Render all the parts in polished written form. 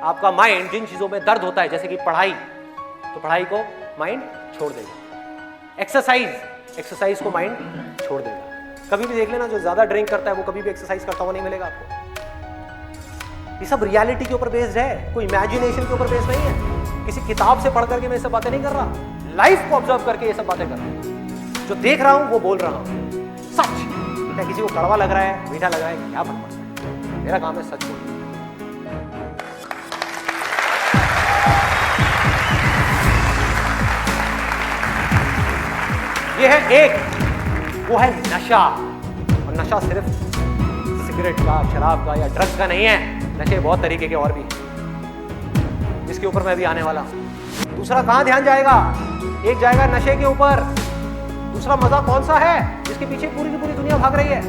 आपका माइंड जिन चीजों में दर्द होता है, जैसे कि पढ़ाई, तो पढ़ाई को माइंड छोड़ देगा। एक्सरसाइज को माइंड छोड़ देगा। कभी भी देख लेना, जो ज्यादा ड्रिंक करता है वो कभी भी एक्सरसाइज करता हुआ नहीं मिलेगा आपको। ये सब रियलिटी के ऊपर बेस्ड है, कोई इमेजिनेशन के ऊपर बेस्ड नहीं है। किसी किताब से पढ़ करके मैं ये सब बातें नहीं कर रहा, लाइफ को ऑब्जर्व करके ये सब बातें कर रहा हूं। जो देख रहा हूं वो बोल रहा हूं, सच। क्या किसी को कड़वा लग रहा है, मीठा लग रहा है, क्या फर्क पड़ता है? मेरा काम है सच बोलना। ये है एक, वो है नशा। और नशा सिर्फ सिगरेट का, शराब का या ड्रग्स का नहीं है। नशे बहुत तरीके के और भी हैं, जिसके ऊपर मैं भी आने वाला हूं। दूसरा कहां ध्यान जाएगा? एक जाएगा नशे के ऊपर, दूसरा मजा कौन सा है जिसके पीछे पूरी की पूरी दुनिया भाग रही है?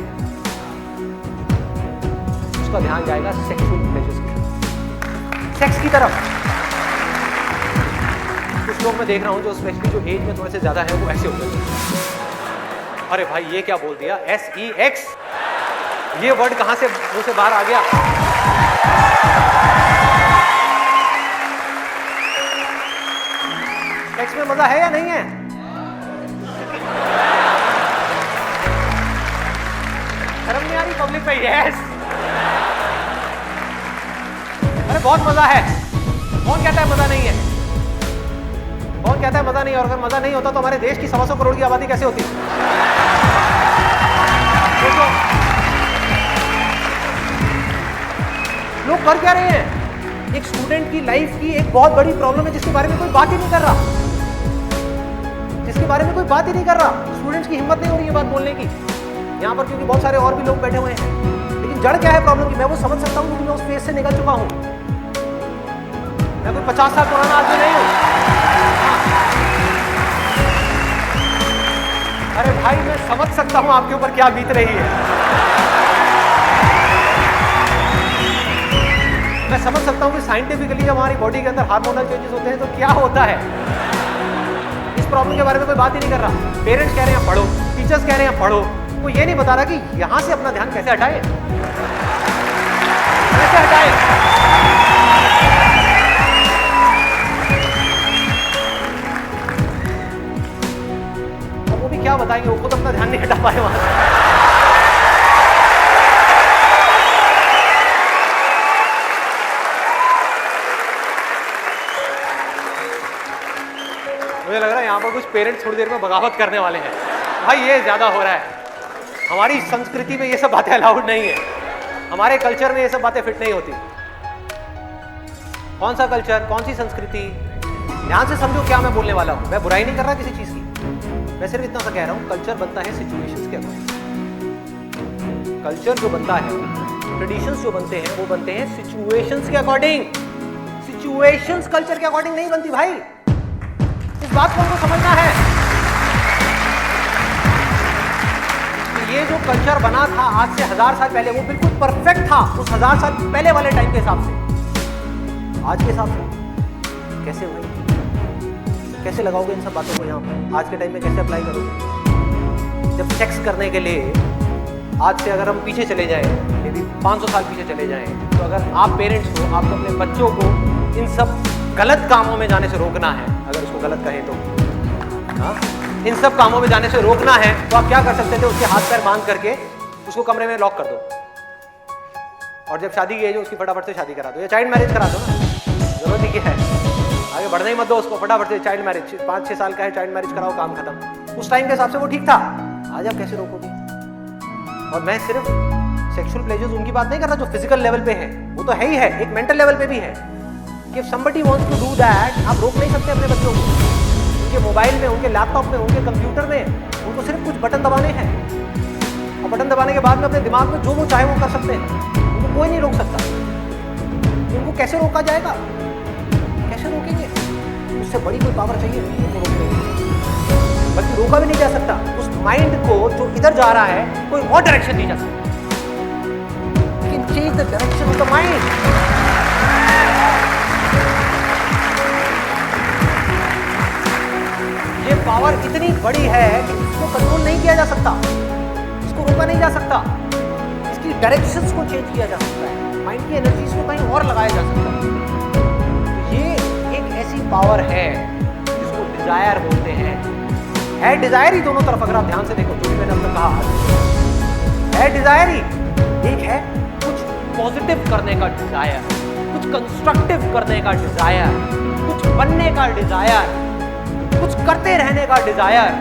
उसका ध्यान जाएगा सेक्सुअल प्लेजर्स की तरफ, सेक्स की तरफ। कुछ लोग मैं देख रहा हूं जो स्पेशली जो एज में थोड़े से ज्यादा है वो ऐसे होते हैं। अरे भाई ये क्या बोल दिया, SEX, ये वर्ड कहां से मुंह से बाहर आ गया? सेक्स में मजा है या नहीं है? शर्म नहीं आ रही पब्लिक पे? यस, अरे बहुत मजा है। कौन कहता है मजा नहीं है? कौन कहता है मजा नहीं? और अगर मजा नहीं होता तो हमारे देश की 125 करोड़ की आबादी कैसे होती? देखो लोग कर क्या रहे हैं। एक स्टूडेंट की लाइफ की एक बहुत बड़ी प्रॉब्लम है जिसके बारे में कोई बात ही नहीं कर रहा, जिसके बारे में कोई बात ही नहीं कर रहा। स्टूडेंट्स की हिम्मत नहीं हो रही है बात बोलने की यहाँ पर, क्योंकि बहुत सारे और भी लोग बैठे हुए हैं। लेकिन जड़ क्या है प्रॉब्लम की, मैं वो समझ सकता हूँ क्योंकि मैं उस फेज से निकल चुका हूँ। मैं कोई 50 साल पुराना आदमी नहीं हूँ। अरे भाई मैं समझ सकता हूँ आपके ऊपर क्या बीत रही है। मैं समझ सकता हूँ कि साइंटिफिकली जब हमारी बॉडी के अंदर हार्मोनल चेंजेस होते हैं तो क्या होता है। इस प्रॉब्लम के बारे में कोई बात ही नहीं कर रहा। पेरेंट्स कह रहे हैं पढ़ो, टीचर्स कह रहे हैं पढ़ो, वो ये नहीं बता रहा कि यहां से अपना ध्यान कैसे हटाए, कैसे हटाए। और वो भी क्या बताएंगे, वो खुद अपना ध्यान नहीं हटा पाए वहां से। मुझे लग रहा है यहाँ पर कुछ पेरेंट्स थोड़ी देर में बगावत करने वाले हैं। भाई ये ज्यादा हो रहा है। हमारी संस्कृति में ये सब बातें अलाउड नहीं है, हमारे कल्चर में ये सब बातें फिट नहीं होती। कौन सा कल्चर, कौन सी संस्कृति? ध्यान से समझो क्या मैं बोलने वाला हूं। मैं बुराई नहीं कर रहा किसी चीज की, मैं सिर्फ इतना सा कह रहा हूं, कल्चर बनता है सिचुएशंस के अकॉर्डिंग। कल्चर जो बनता है, ट्रेडिशंस जो बनते हैं वो बनते हैं सिचुएशंस के अकॉर्डिंग। सिचुएशंस कल्चर के अकॉर्डिंग नहीं बनती भाई, इस बात को हमको समझना है। कि ये जो कल्चर बना था आज से 1000 साल पहले, वो बिल्कुल परफेक्ट था उस 1000 साल पहले वाले टाइम के हिसाब से। आज के हिसाब से कैसे भाई, कैसे लगाओगे इन सब बातों को यहाँ पर? आज के टाइम में कैसे अप्लाई करोगे? जब सेक्स करने के लिए आज से अगर हम पीछे चले जाएं, यदि 500 साल पीछे चले जाएं, तो अगर आप पेरेंट्स हो, आपको अपने बच्चों को इन सब गलत कामों में जाने से रोकना है, अगर उसको गलत कहें तो, हाँ, इन सब कामों में जाने से रोकना है, तो आप क्या कर सकते थे? उसके हाथ पैर बांध करके उसको कमरे में लॉक कर दो, और जब शादी की एज हो उसकी फटाफट से शादी करा दो, या चाइल्ड मैरिज करा दो ना। जरूरत ही क्या है, आगे बढ़ना ही मत दो उसको, फटाफट से चाइल्ड मैरिज। 5-6 साल का है, चाइल्ड मैरिज कराओ, काम खत्म। उस टाइम के हिसाब से वो ठीक था, आज आप कैसे रोकोगे? और मैं सिर्फ सेक्सुअल प्लेजर्स उनकी बात नहीं कर रहा जो फिजिकल लेवल पे है, वो तो है ही है, एक मेंटल लेवल पे भी है कि if somebody wants to do that, आप रोक नहीं सकते अपने बच्चों को। उनके मोबाइल में, उनके लैपटॉप में, उनके कंप्यूटर में उनको सिर्फ कुछ बटन दबाने हैं, और बटन दबाने के बाद में अपने दिमाग में जो वो चाहे वो कर सकते हैं, उनको कोई नहीं रोक सकता। उनको कैसे रोका जाएगा? कैसे रोकेंगे? उससे बड़ी कोई पावर चाहिए उनको रोकने के लिए, बल्कि रोका भी नहीं जा सकता। उस माइंड को जो इधर जा रहा है कोई और डायरेक्शन नहीं जा सकता। लेकिन change the direction of the mind. ये पावर इतनी बड़ी है कि इसको कंट्रोल नहीं किया जा सकता, इसको रोका नहीं जा सकता, इसकी डायरेक्शंस को चेंज किया जा सकता है, माइंड की एनर्जीज को कहीं और लगाया जा सकता है। पावर है जिसको डिजायर बोलते हैं। है डिजायर ही दोनों तरफ, अगर आप ध्यान से देखो जो भी मैंने अब तक कहा, है डिजायर ही। एक है कुछ पॉजिटिव करने का डिजायर, कुछ कंस्ट्रक्टिव करने का डिजायर, कुछ बनने का डिजायर, कुछ करते रहने का डिजायर,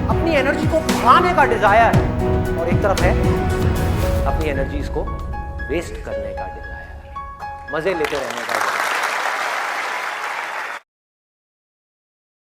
अपनी एनर्जी को बढ़ाने का डिजायर। और एक तरफ है अपनी एनर्जीज को वेस्ट करने का डिजायर, मजे लेते रहने का